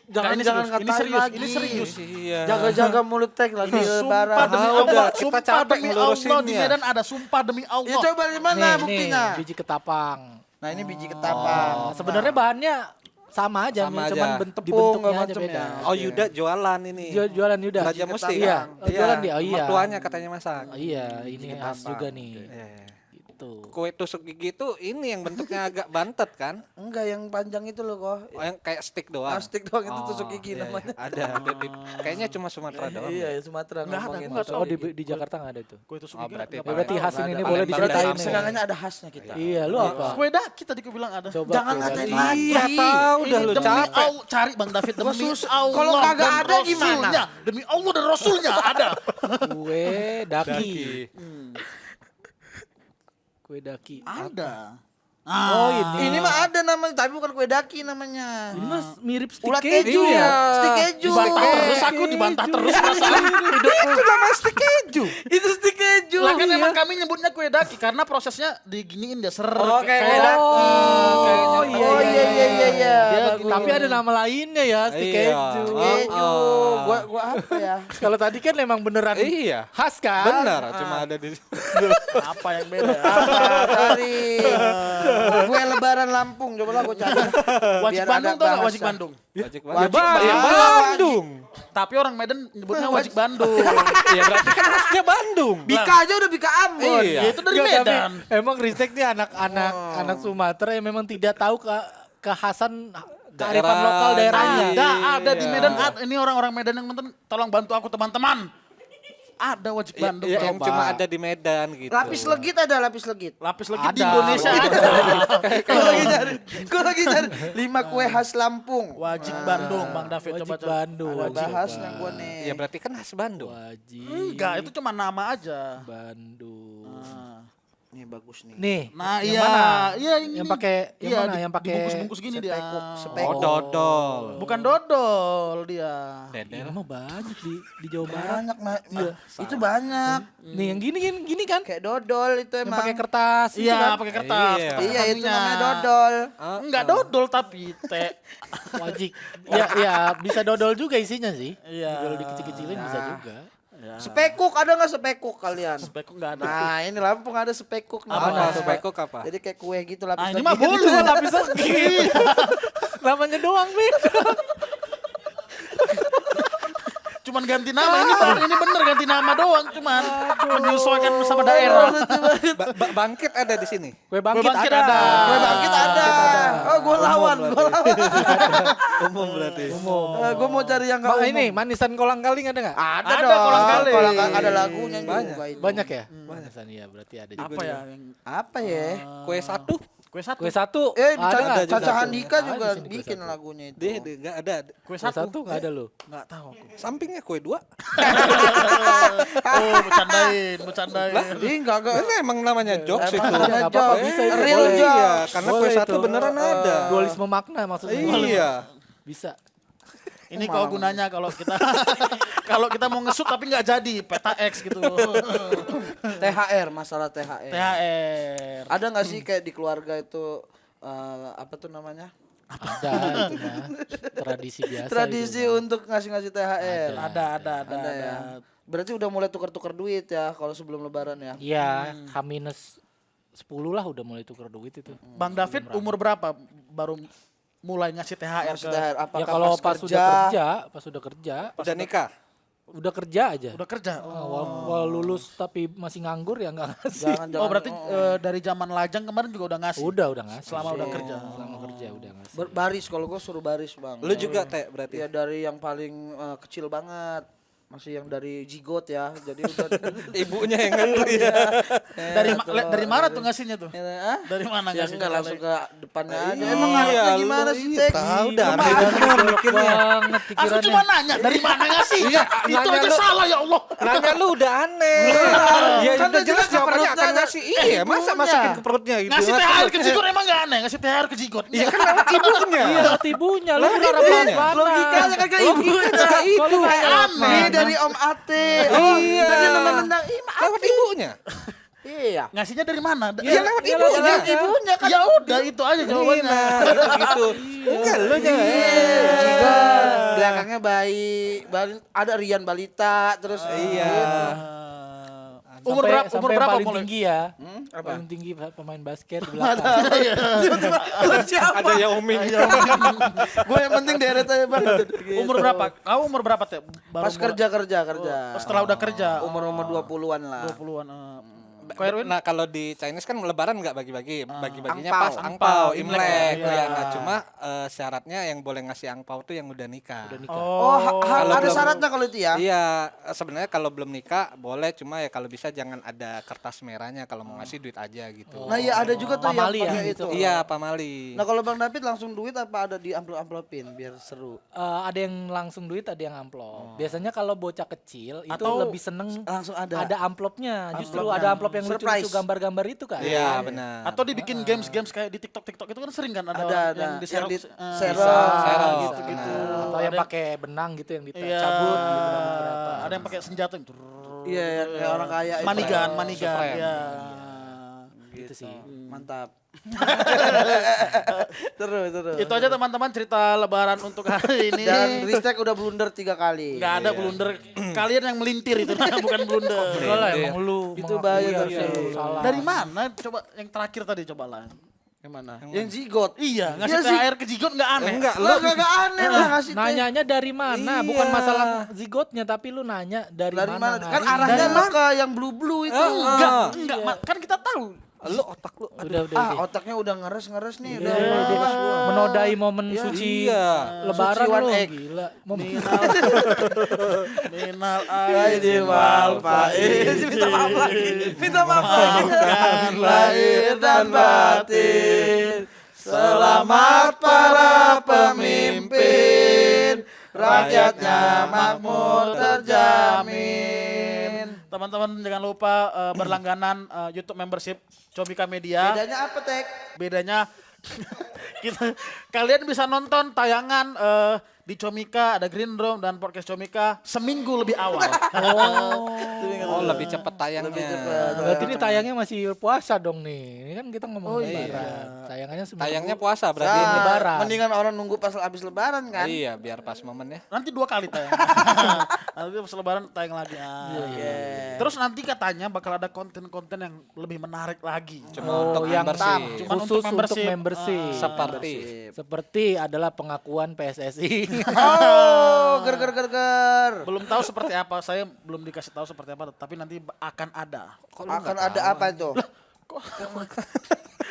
jangan ini jangan serius, ini ngatain serius, lagi. ini serius. Iya. Jaga-jaga mulut tek lagi lebaran. Sumpah demi Ah, Allah, udah, kita sumpah capek demi Allah ngelurusinnya. di Medan ada sumpah demi Ya Allah. coba di mana buktinya? Nih, biji ketapang. Nah, ini biji ketapang. Nah, sebenarnya bahannya sama aja, Sama cuman aja. bentuk Tepung, dibentuknya aja macam beda. ya. Oh, Yuda jualan ini. Jualan Yuda. Raja Musti. Iya, jualan dia. Oh iya. Mertuanya katanya masak. Oh, iya, ini khas juga nih. Iya. Gitu. Kue tusuk gigi itu ini yang bentuknya agak bantet kan? Enggak, yang panjang itu loh kok. Oh, yang kayak stick doang. Plastik doang itu Oh, tusuk gigi iya, namanya. iya. Ada kayaknya cuma Sumatera doang. Iya, ya Sumatera Nggak ada, ngomongin. gua nggak Oh di Jakarta nggak ada itu. Kue tusuk Oh, gigi berarti nggak apa? Berarti khas ini Ada. boleh Palembang diceritain dan nih. Sekarangnya ada khasnya kita. Iya, lu apa? Kue daki tadi gue bilang ada. Coba Jangan kue ngatain daki. lagi. Iya, tahu udah Ini lu demi capek. Allah, cari Bang David demi Allah. Kalau kagak dan ada gimana? Rasulnya. Demi Allah dan Rasulnya ada. Kue daki. Kue daki. Ada. Oh ini. Ini mah ada namanya, tapi bukan kue daki namanya. Ini mas mirip stick Ulat keju keju ya. Stik keju. Dibantah terus aku, dibantah terus perasaan. Itu namanya stick keju. Itu stik keju. Lah kan emang kami nyebutnya kue daki karena prosesnya diginiin dia ser Oh, kayak kayak daki. Oh, Kayaknya. Oh iya iya. Dia Bagus. Tapi ada nama lainnya ya, stick Iya. keju. Keju. Gua apa ya? Kalau tadi kan emang beneran Iya. khas kan? Benar, cuma ada di apa yang beda? Cari kue lebaran Lampung, coba lah gua cari. Wajib Biar Bandung ada tuh nggak bahasa. wajib Bandung? Wajib Wajib Bandung. Tapi orang Medan nyebutnya wajib Bandung. Iya, berarti kan khasnya Bandung. Bika aja udah Bika Ambon. Iya. Ya itu dari Nggak, tapi Medan. emang Ristek nih anak-anak anak Sumatera yang memang tidak tahu kekhasan kearifan Daerah. lokal daerahnya. Ada di Iya. Medan. Ini orang-orang Medan yang nonton, tolong bantu aku teman-teman. Ada wajib Iya, Bandung. iya, yang coba. cuma ada di Medan gitu. Lapis legit ada lapis legit. Lapis legit di Ada. Indonesia ada. Gue lagi cari 5 kue khas Lampung. Wajib Bandung, Bang David Wajib coba coba. Bandung. Ada Wajib bahasnya gue nih. Ya berarti kan khas Bandung. Wajib Enggak, itu cuma nama aja. Bandung. Nih bagus nih. Nih, Nah, yang iya. mana? Iya, Yang pakai yang iya, mana? Yang pakai bungkus-bungkus gini dia. Sepekuk. Oh, dodol. Bukan dodol dia. Ini mah banyak di Jawa Barat. Banyak, itu banyak. Nih yang gini kan? Kayak dodol itu Yang emang. pakai kertas itu Iya, kan? pakai kertas. Iya. kertas Iya itu kaminya. namanya dodol. Enggak dodol tapi teh. Wajib. Ya bisa dodol juga isinya sih. Iya. Dodol dikecil-kecilin bisa juga. Spekuk ada nggak spekuk kalian? Spekuk enggak ada. Nah ini Lampung ada spekuk Apa namanya. spekuk apa? Jadi kayak kue gitu lapis. Ah, ini mah legit. bolu. Lapis segini. Namanya doang, beda. Cuman ganti nama ini bener ganti nama doang cuman menyesuaikan sama daerah. Bangkit ada di sini. Kue Bangkit bangkit ada. ada. Kue bangkit ada. Oh gue lawan. Umum berarti. Gue mau cari yang nggak umum. Ini manisan kolang kaling ada nggak? Ada Ada dong. kolang kaling. Kolang kaling ada lagunya Banyak. juga itu. Banyak ya? Manisan iya berarti ada juga. Apa ya yang Apa ya? Kue satu. kue satu? Kue satu. Ada nggak? juga. Caca Handika Ada juga di sini kue bikin satu. lagunya itu. Dia enggak ada. Kue Kue satu nggak ada lo. Enggak tahu aku. Sampingnya kue dua. Oh, bercandain. Ih enggak. Ini emang namanya jokes itu. Namanya nggak apa-apa, jokes. bisa itu, Real boleh. jokes. Iya, karena kue Boleh satu itu. beneran ada. Dualisme makna maksudnya. Iya. Bisa. Ini kok gunanya kalau kita kalau kita mau ngesut tapi nggak jadi peta X gitu. THR, masalah THR. THR. Ada nggak sih kayak di keluarga itu apa tuh namanya? Ada itu mah. Tradisi biasa. Tradisi itu mah. untuk ngasih-ngasih THR. Ada. Ada ya. Berarti udah mulai tuker-tuker duit ya kalau sebelum lebaran ya. Iya, H-10 lah udah mulai tuker duit itu. Bang David umur berapa baru mulai ngasih THR Ngasih ke THR apakah Ya kalau pas udah kerja, Udah nikah. udah kerja aja. udah kerja? Wal lulus tapi masih nganggur ya nggak ngasih. Jangan Oh berarti dari zaman lajang kemarin juga udah ngasih. Udah ngasih. Selama udah kerja. Selama kerja udah ngasih. baris kalau gue suruh baris bang. Lu juga teh berarti. Ya dari yang paling kecil banget. masih yang dari zigot ya. Jadi udah Ibunya yang ngerti ya. Dari mana tuh ngasihnya tuh? Hah? Dari mana Ya ngasih? enggak langsung ke depannya aja. Iya, Emang ngarepnya gimana lu sih, iya Tek? tahu dah. Pikirannya mikirnya. banget Aku pikirannya. cuma nanya dari mana ngasih? Iya, Itu nanya aja lu. salah ya Allah. Nanya lu udah aneh. Ya Kan udah udah jelas jelas jawabannya ke akan perutnya ngasih. Iya, masa ibunya. masukin ke perutnya gitu. Ngasih Nggak THR tahu. ke Jigot emang gak aneh? Ngasih THR ke Jigot. Iya kan lewat ibunya. Iya, lewat ibunya. Lu Lewat berharap ibunya. apaan? Logikanya kan ke ibunya. Kalau nggak lewat Ini mana? dari Om Ate. Oh, Iya. tadi nendang-nendang. Lewat ibunya. Iya. Ngasihnya dari mana? Iya lewat ibunya. Lewat ibunya kan. Ya udah itu aja jawabannya. Nah, gitu. Enggak lu jangan. Jigot. Belakangnya bayi. Ada Rian Balita. Terus Iya. Umur Sampai- berapa? sampai Umur yang berapa paling mulai? tinggi ya? apa? Paling tinggi pemain basket di belakang. Ada yang Umi. Gue yang penting deret aja bang. Umur berapa? Kamu umur berapa teh? Pas kerja. Setelah udah kerja. Umur 20-an lah. 20-an. Kok Erwin? Nah kalau di Chinese kan lebaran nggak bagi-bagi, bagi-baginya Angpau. pas angpau, Imlek. Imlek. Iya. Ya, nah, cuma syaratnya yang boleh ngasih angpau tuh yang udah nikah. Oh, Kalau ada belum- syaratnya kalau itu ya? Iya, sebenarnya kalau belum nikah boleh, cuma ya kalau bisa jangan ada kertas merahnya, kalau mau ngasih duit aja gitu. Nah iya ada juga tuh yang Pamali ya, pakai gitu. itu. Iya, pamali. Nah kalau Bang David langsung duit apa ada di amplop-amplopin biar seru? Ada yang langsung duit, ada yang amplop. Biasanya kalau bocah kecil itu Atau lebih seneng Langsung ada. amplopnya. Justru Amplopnya. ada amplop yang Surprise. lucu-lucu gambar-gambar itu kan. Iya, benar. Atau dibikin games kayak di TikTok itu kan sering kan ada, Ada. yang di Yang di Xerox, Xerox. gitu-gitu. Atau yang Ada- pakai benang gitu yang Iya, dicabut gitu dapat berapa. ada yang pakai senjata yang Iya yang kayak orang kaya itu. manigan, Supreme. ya. Gitu sih. Mantap. Terus. Itu aja teman-teman cerita lebaran untuk hari ini. Dan Ristek udah blunder 3 kali. Nggak ada blunder. Kalian yang melintir itu bukan blunder. Enggak lah, emang lu Itu mengakui bahaya tuh. harusnya lu salah. Dari mana? Coba yang terakhir tadi coba lah. Yang mana? Yang zigot. Iya, ngasih Iya sih. THR ke Jigot nggak aneh. Enggak, Lo gak aneh lah ngasih teh. Nanyanya dari mana? Iya. Bukan masalah zigotnya, tapi lu nanya dari, Dari mana? Kan ngasih. arahnya Dari lo ke yang blue itu. Enggak, kan kita tahu. lu otak lu. Udah. Otaknya udah ngeres nih. Udah. Menodai momen suci Iya. lebaran Suci one lu. egg. Gila. Momen Minal Aidin wal faizin. Minta maaf lagi. Minta maaf lagi. Lahir dan batin. Selamat para pemimpin. Rakyatnya makmur terjamin. Teman-teman jangan lupa berlangganan YouTube membership Comika Media. Bedanya apa, Tek? Bedanya kalian bisa nonton tayangan di Comika, ada Green Room dan podcast Comika seminggu lebih awal. Oh, lebih cepat tayangnya. berarti ini tayangnya masih puasa dong nih. Ini kan kita ngomong lebaran. Tayangannya seminggu. Tayangnya puasa berarti Nah, ini. Lebaran. mendingan orang nunggu pas habis lebaran kan? Iya, biar pas momennya. Nanti 2 kali tayang. Nanti pas lebaran tayang lagi. Terus nanti katanya bakal ada konten-konten yang lebih menarik lagi. Cuma untuk yang membership. Cuman khusus untuk untuk membership. membership. Seperti Seperti adalah pengakuan PSSI. Oh, ger. Belum tahu seperti apa, saya belum dikasih tahu seperti apa, tapi nanti akan ada. Akan ada apa itu?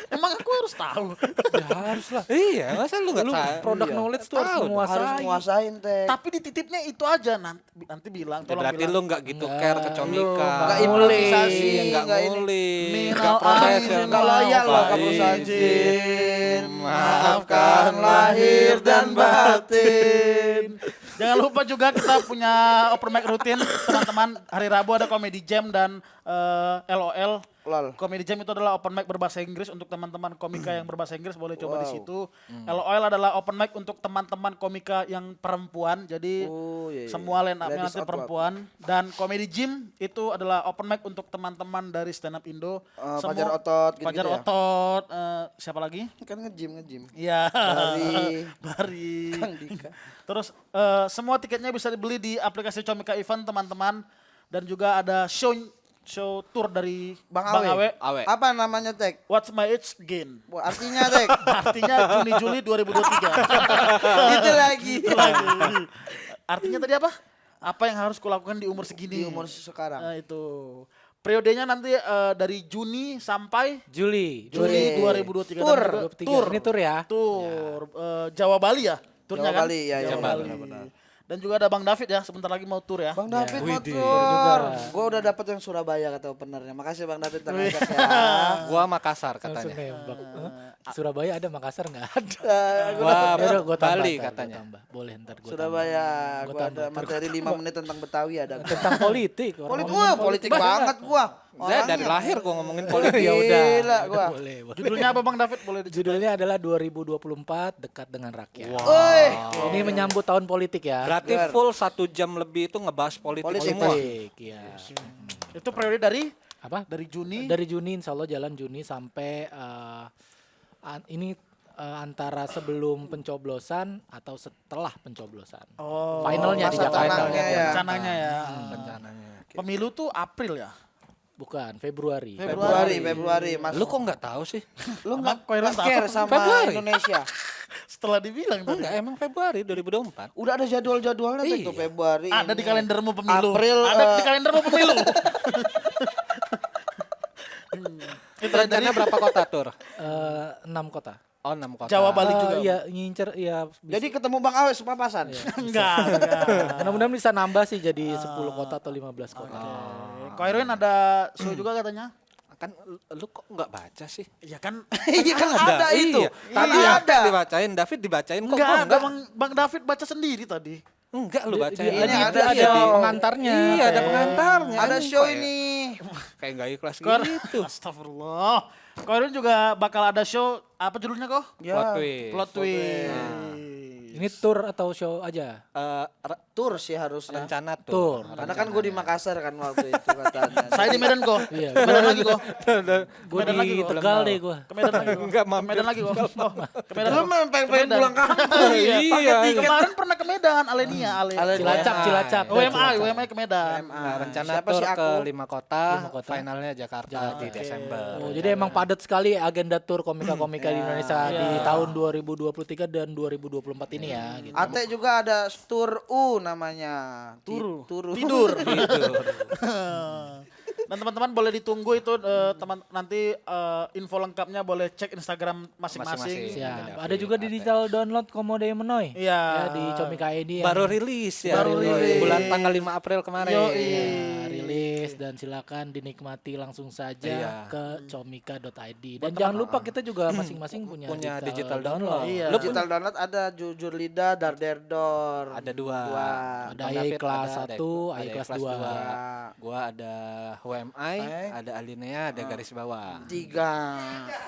Emang aku harus tahu. Ya harus lah. Iya, masa lu enggak Lu tahu? produk knowledge tuh harus Tahu. menguasai. Harus menguasain, Tek. Tapi di titipnya itu aja nanti bilang. Ya, Tolong berarti bilang. lu enggak gitu care ke Comika. Nggak improvisasi, Enggak nggak ini. ngulik, Minal enggak profesional. Nggak loyal loh ke perusahaan izin. Maafkan lahir dan batin. Jangan lupa juga kita punya open mic rutin teman-teman. Hari Rabu ada Comedy Jam dan LOL. Lol. Comedy Jam itu adalah open mic berbahasa Inggris untuk teman-teman komika yang berbahasa Inggris, boleh coba di situ. LOL adalah open mic untuk teman-teman komika yang perempuan. Jadi Oh, iya. semua line up-nya Ladies nanti out loud. perempuan. Dan Comedy Gym itu adalah open mic untuk teman-teman dari stand up Indo. Fajar Otot gitu-gitu Fajar ya? Otot, siapa lagi? Kan nge-gym. Iya. Bari. Bari. Kang Dika. Terus semua tiketnya bisa dibeli di aplikasi Comika Event teman-teman. Dan juga ada show tour dari Bang Awe. Awe. Apa namanya, Tek? What's My Age Gain. Wah, artinya, Tek. Artinya Juni-Juli 2023. Itu lagi. Artinya tadi apa? Apa yang harus kulakukan di umur segini? Di umur sekarang. Itu. Periodenya nanti dari Juni sampai Juli. Juli 2023. Tur. Dan juga 23. Ini tur ya. Tur. Jawa Bali ya? Turnya Jawa kan? Bali, ya, Jawa Jawa Bali. Bali, benar. Dan juga ada Bang David ya, sebentar lagi mau tur ya. Bang David Widih. motor. Gue udah dapet yang Surabaya kata openernya. Makasih Bang David terangkat ya. Gua Makassar Langsung katanya. nembak. Surabaya ada, Makassar nggak ada. Gua Yaudah, gua tambah, Bali ntar, gua katanya. tambah. Boleh ntar gua Surabaya, tambah. gue Gua ada tambah. materi 5 menit tentang Betawi ada. Tentang politik. orang Politik, ngomongin wah politik banget gua. Udah dari lahir gua ngomongin politik. Ya udah. Gila gua. Boleh, boleh. Judulnya apa Bang David? Boleh Judulnya adalah 2024 dekat dengan rakyat. Woi, Ini menyambut tahun politik ya. Berarti full 1 jam lebih itu ngebahas politik, Politik. semua. Politik, ya. Itu periode dari Apa? Juni. Dari Juni, insya Allah jalan Juni sampai ini antara sebelum pencoblosan atau setelah pencoblosan. Oh, Finalnya di masa Jakarta. tenangnya ya. rencananya ya. Rencananya. Pemilu tuh April ya. Bukan, Februari. Februari Mas. Lu kok nggak tahu sih? Lu Emang nggak Koiran tahu? care sama Februari. Indonesia? Setelah dibilang tadi. Enggak, emang Februari 2024. Udah ada jadwal-jadwalnya tuh Iya. Februari. Ada di ini. kalendermu pemilu. April, Ada di kalendermu pemilu. Itu dari Rencana berapa kota tur? 6 kota. Oh, 6 kota. Jawa Bali juga. Iya, ngincer, ya. Jadi ketemu Bang Awes papasan. enggak. Mudah-mudahan bisa nambah sih jadi 10 kota atau 15 kota. Ko Erwin ada show juga katanya. Kan lu kok nggak baca sih? Iya kan? Iya kan ada itu. Iya. Tadi Iya ada dibacain, David dibacain kok Enggak, gua ada Bang David baca sendiri tadi. Enggak lu bacain. Ini Ini ada ada show. pengantarnya. Iya, ada pengantarnya. Ada Ini show kayak- ini. Kayak nggak ikhlas Ko- gitu. Astagfirullah. Ko Erwin juga bakal ada show apa judulnya kok? Ya. Plot twist. Plot twist. Ini tour atau show aja? Tur sih harusnya. Rencana Tour. Karena kan gue di Makassar kan waktu itu katanya. Saya di Medan kok. Iya. Medan lagi kok. Gue Medan lagi di kok. Tegal deh gue. Ke Medan lagi kok. Enggak, Ke mampir. Medan lagi kok. Oh, ke Medan. Lu kok. memang pengen Medan. pulang kampung. Iya. Iya. Kemarin pernah ke Medan, Alenia, Cilacap, Cilacap. UMA ke Medan. Rencana Siapa tur sih ke aku? 5 kota, Lima kota. finalnya Jakarta di Desember. Oh, jadi emang padat sekali agenda tur komika-komika di Indonesia di tahun 2023 dan 2024 ini ya. Gitu. Ate juga ada Tur U namanya. Turu. Turu. Tidur. Dan teman-teman boleh ditunggu itu teman nanti info lengkapnya boleh cek Instagram masing-masing. Masing-masing. Siap. Ada juga di digital download Komode Menoy. Iya. Ya, di Comika ID yang Baru rilis ya. Baru rilis. Bulan tanggal 5 April kemarin. Yoi. ya, rilis dan silakan dinikmati langsung saja Iya. ke comika.id. Dan jangan lupa kita juga masing-masing punya digital download. Iya. Lu Digital download ada Jujur Lidah, Darderdor. ada 2. Ada AI kelas 1, AI kelas 2. Gua ada UMI, ada Alinea, ada garis bawah. 3.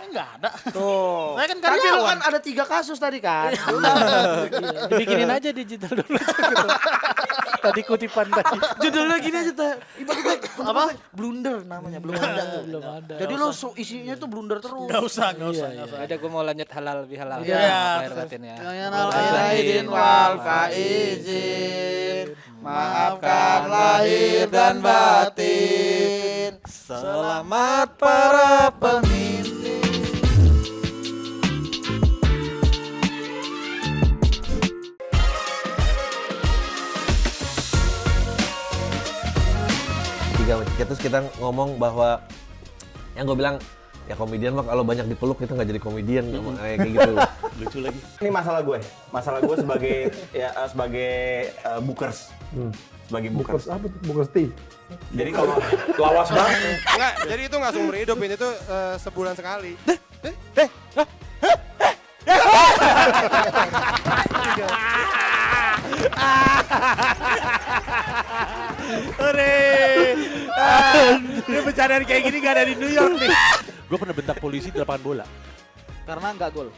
Enggak ada. Tuh. Saya kan Tapi lu karyawan. kan ada 3 kasus tadi kan. Iya, dibikinin aja digital download gitu. Tadi kutipan tadi. Judulnya gini aja teh. Ibaratnya Apa? blunder namanya, belum ada tuh. Belum ada. Jadi lu isinya tuh blunder terus. Enggak usah, enggak usah. Iya, Ada gua mau lanjut halal lebih halal. Iya. Lahir batin ya. Aidin wal faizin, maafkan lahir dan batin. Selamat para pemimpin. Terus kita ngomong bahwa yang gue bilang ya komedian mah kalau banyak dipeluk itu nggak jadi komedian kayak gitu. Lucu lagi. Ini masalah gue sebagai sebagai bookers. Sebagai bookers. Apa tuh? Bukers tea? Jadi kalau lawas banget. Enggak, jadi itu nggak seumur hidup, ini tuh sebulan sekali. Ini bercandaan kayak gini gak ada di New York nih. Gue pernah bentak polisi di lapangan bola. Karena enggak gol.